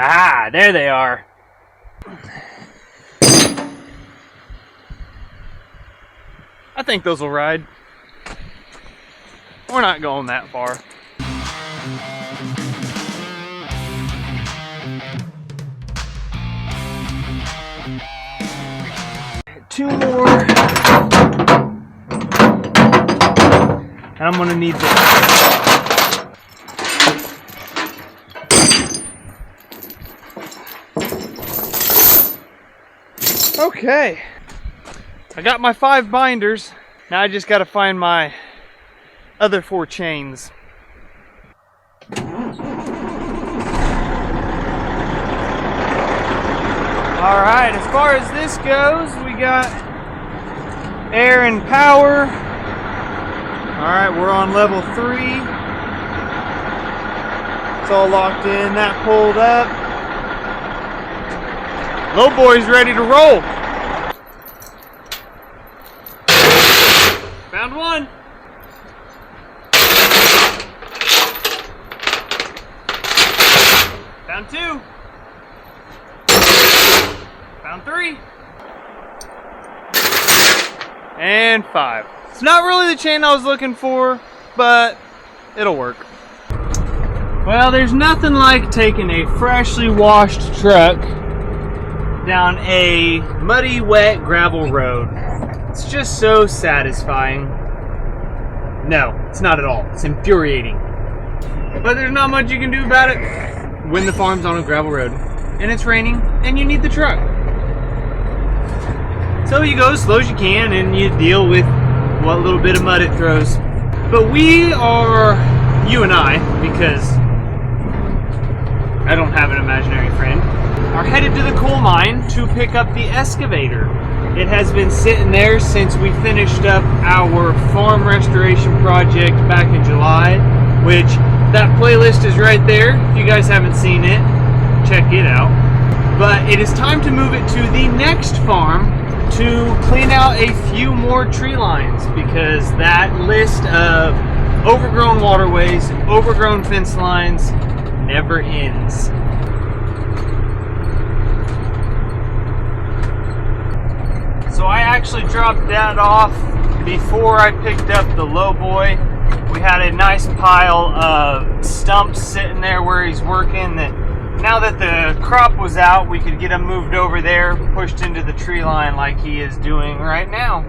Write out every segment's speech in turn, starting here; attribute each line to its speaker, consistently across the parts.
Speaker 1: Ah, there they are. I think those will ride. We're not going that far. Two more. And I'm gonna need this. Okay. I got my 5 binders. Now I just gotta find my other 4 chains. Alright, as far as this goes, we got air and power. Alright, we're on level 3. It's all locked in, that pulled up. Low boy's ready to roll. Found one. Found 2. Found 3. And 5. It's not really the chain I was looking for, but it'll work. Well, there's nothing like taking a freshly washed truck down a muddy, wet gravel road. It's just so satisfying. No, it's not at all. It's infuriating. But there's not much you can do about it when the farm's on a gravel road and it's raining and you need the truck. So you go as slow as you can and you deal with what little bit of mud it throws. But we are, you and I, because I don't have an imaginary friend, are headed to the coal mine to pick up the excavator. It has been sitting there since we finished up our farm restoration project back in July, which that playlist is right there. If you guys haven't seen it, check it out. But it is time to move it to the next farm to clean out a few more tree lines, because that list of overgrown waterways, overgrown fence lines never ends. So I actually dropped that off before I picked up the lowboy. We had a nice pile of stumps sitting there where he's working that now that the crop was out, we could get him moved over there, pushed into the tree line like he is doing right now.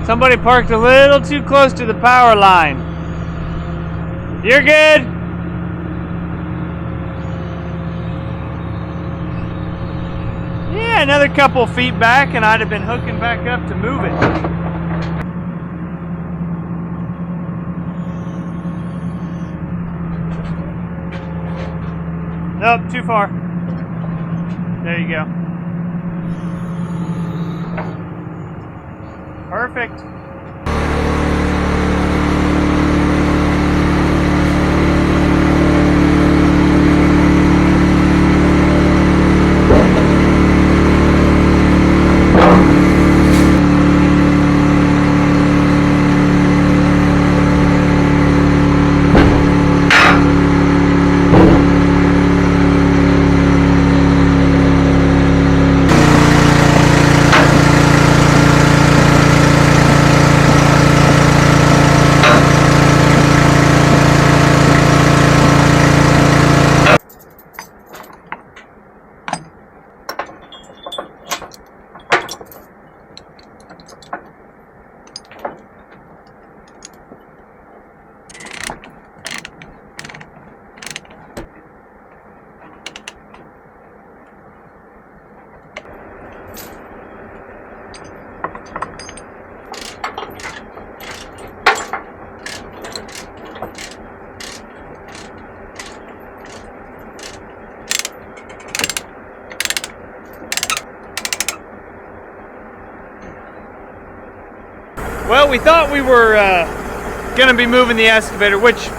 Speaker 1: Somebody parked a little too close to the power line. You're good. Yeah, another couple feet back and I'd have been hooking back up to move it. Nope, too far. There you go. Perfect. Well, we thought we were gonna be moving the excavator, which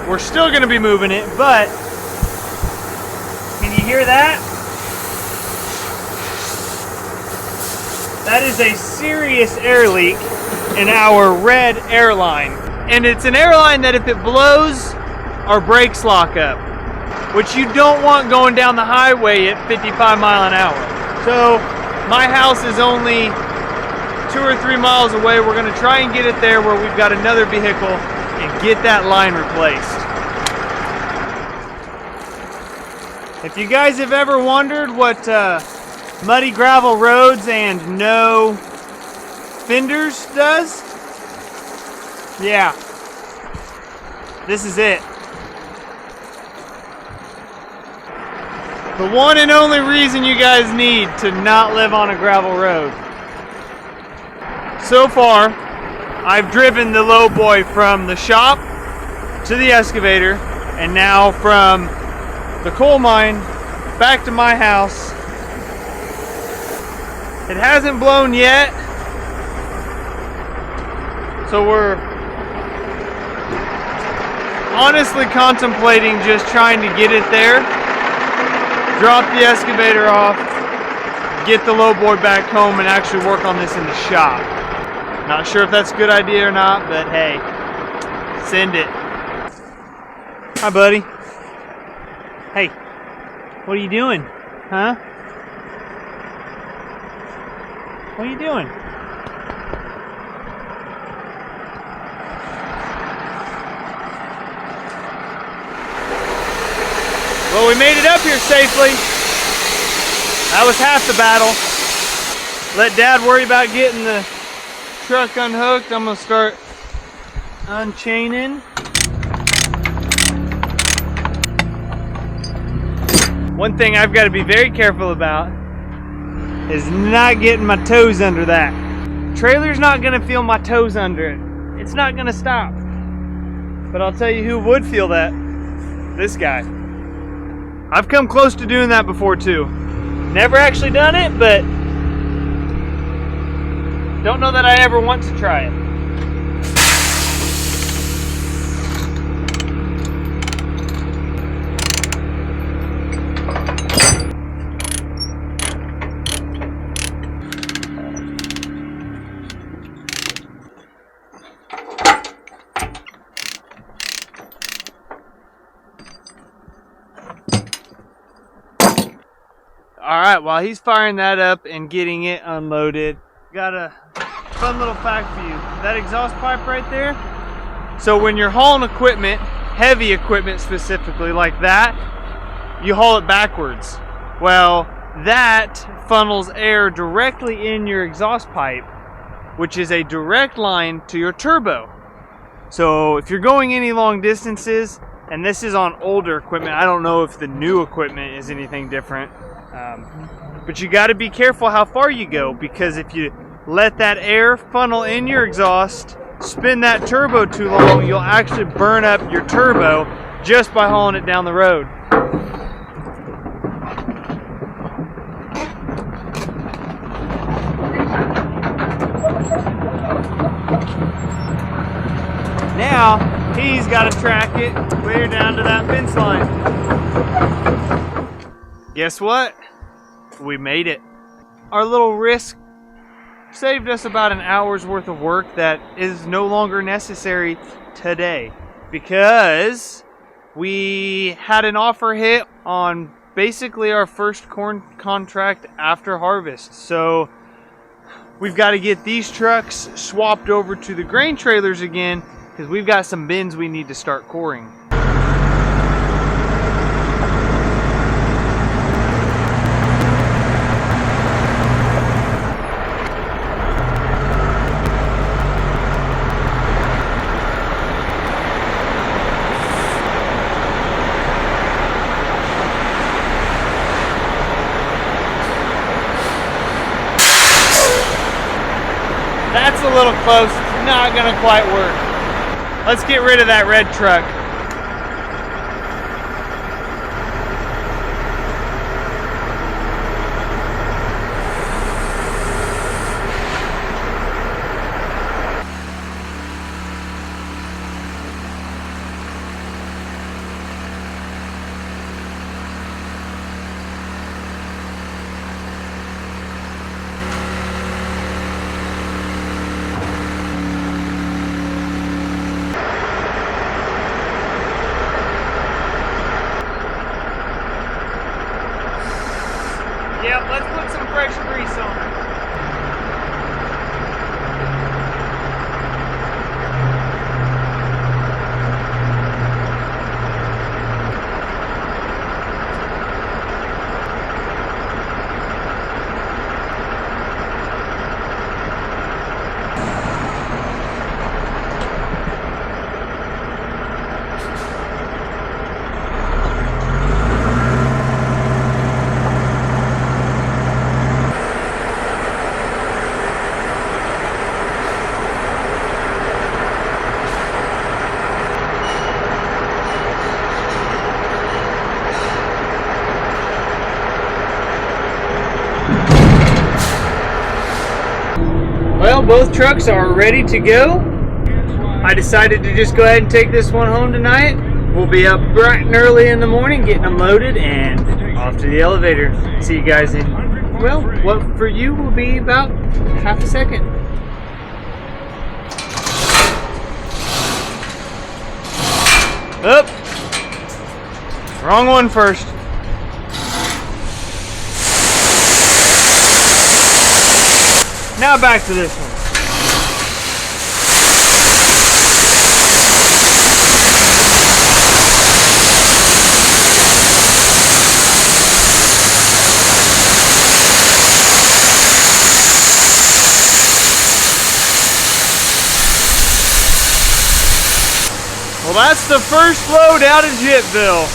Speaker 1: we're still gonna be moving it, but can you hear that? That is a serious air leak in our red airline. And it's an airline that if it blows, our brakes lock up, which you don't want going down the highway at 55 miles an hour. So my house is only 2 or 3 miles away. We're gonna try and get it there where we've got another vehicle and get that line replaced. If you guys have ever wondered what muddy gravel roads and no fenders does, yeah, this is it. The one and only reason you guys need to not live on a gravel road. So far, I've driven the lowboy from the shop to the excavator, and now from the coal mine back to my house. It hasn't blown yet, so we're honestly contemplating just trying to get it there, drop the excavator off, get the lowboy back home, and actually work on this in the shop. Not sure if that's a good idea or not, but hey, send it. Hi, buddy. Hey, what are you doing? Huh? What are you doing? Well, we made it up here safely. That was half the battle. Let Dad worry about getting the truck unhooked. I'm gonna start unchaining. One thing I've got to be very careful about is not getting my toes under that. Trailer's not gonna feel my toes under it. It's not gonna stop. But I'll tell you who would feel that. This guy. I've come close to doing that before too. Never actually done it, but don't know that I ever want to try it. Alright, while he's firing that up and getting it unloaded, got a fun little fact for you. That exhaust pipe right there, so when you're hauling equipment, heavy equipment specifically like that, you haul it backwards. Well, that funnels air directly in your exhaust pipe, which is a direct line to your turbo. So if you're going any long distances, and this is on older equipment, I don't know if the new equipment is anything different, but you got to be careful how far you go, because if you let that air funnel in your exhaust, spin that turbo too long, you'll actually burn up your turbo just by hauling it down the road. Now he's got to track it clear down to that fence line. Guess what? We made it. Our little risk saved us about an hour's worth of work that is no longer necessary today, because we had an offer hit on basically our first corn contract after harvest. So we've got to get these trucks swapped over to the grain trailers again, because we've got some bins we need to start coring. That's a little close. It's not gonna quite work. Let's get rid of that red truck. Well, both trucks are ready to go. I decided to just go ahead and take this one home tonight. We'll be up bright and early in the morning getting them loaded and off to the elevator. See you guys in, well, what for you will be about half a second. Up. Wrong one first. Now back to this one. Well, that's the first load out of Jitville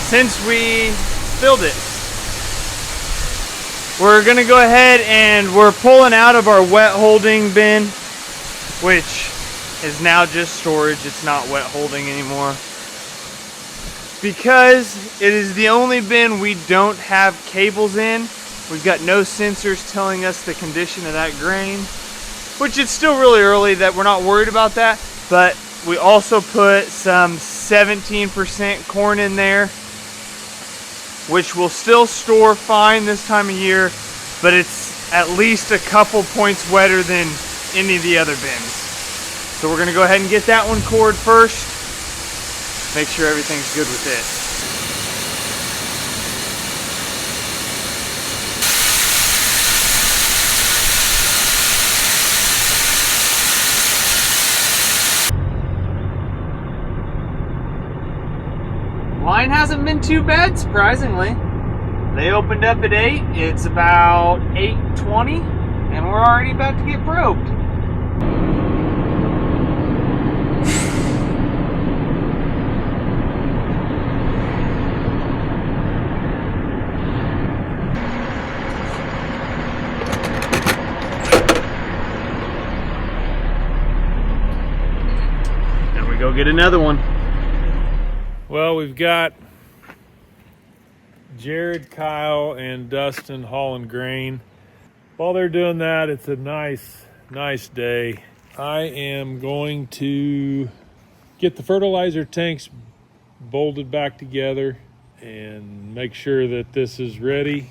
Speaker 1: since we filled it. We're gonna go ahead and we're pulling out of our wet holding bin, which is now just storage. It's not wet holding anymore, because it is the only bin we don't have cables in. We've got no sensors telling us the condition of that grain, which it's still really early that we're not worried about that. But we also put some 17% corn in there, which will still store fine this time of year, but it's at least a couple points wetter than any of the other bins. So we're gonna go ahead and get that one cored first, make sure everything's good with it. Line hasn't been too bad, surprisingly. They opened up at 8, it's about 8:20, and we're already about to get probed. Then we go get another one.
Speaker 2: Well, we've got Jared, Kyle, and Dustin hauling grain. While they're doing that, it's a nice day. I am going to get the fertilizer tanks bolted back together and make sure that this is ready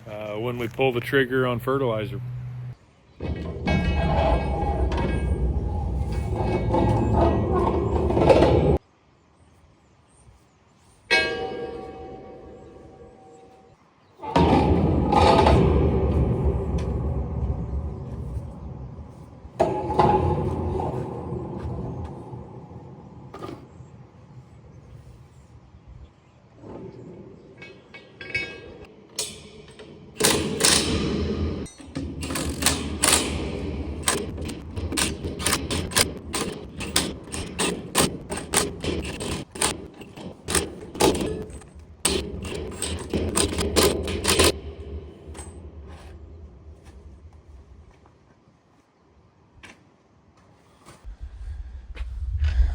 Speaker 2: when we pull the trigger on fertilizer.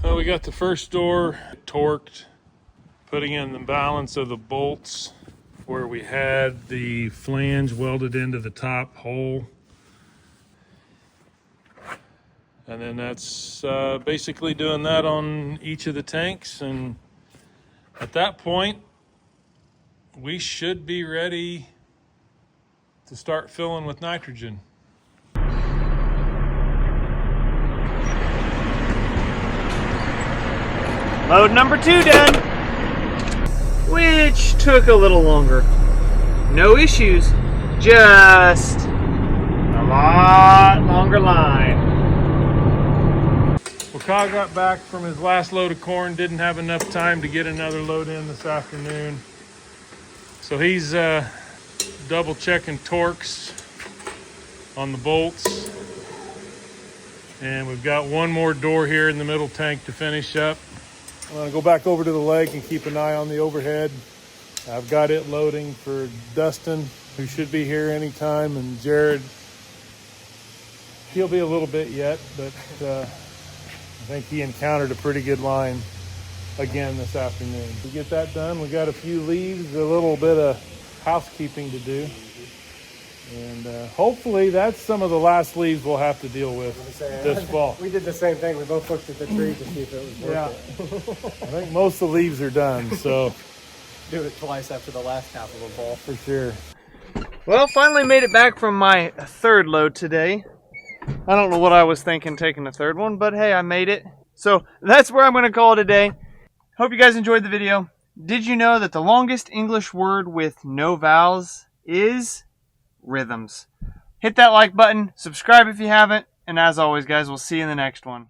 Speaker 2: Well, we got the first door torqued, putting in the balance of the bolts where we had the flange welded into the top hole. And then that's basically doing that on each of the tanks. And at that point, we should be ready to start filling with nitrogen.
Speaker 1: Load number 2 done, which took a little longer. No issues, just a lot longer line.
Speaker 2: Well, Kyle got back from his last load of corn, didn't have enough time to get another load in this afternoon. So he's double checking torques on the bolts. And we've got one more door here in the middle tank to finish up. I'm gonna go back over to the lake and keep an eye on the overhead. I've got it loading for Dustin, who should be here anytime, and Jared, he'll be a little bit yet, but I think he encountered a pretty good line again this afternoon. To get that done, we got a few leaves, a little bit of housekeeping to do. And hopefully that's some of the last leaves we'll have to deal with this fall.
Speaker 3: We did the same thing. We both looked at the tree to see if it was worth it.
Speaker 2: I think most of the leaves are done, so
Speaker 3: Do it twice after the last half of a fall.
Speaker 2: for sure.
Speaker 1: Well, finally made it back from my third load today. I don't know what I was thinking taking the third one, but hey, I made it. So that's where I'm going to call it a day. Hope you guys enjoyed the video. Did you know that the longest English word with no vowels is rhythms? Hit that like button, subscribe if you haven't, and as always, guys, we'll see you in the next one.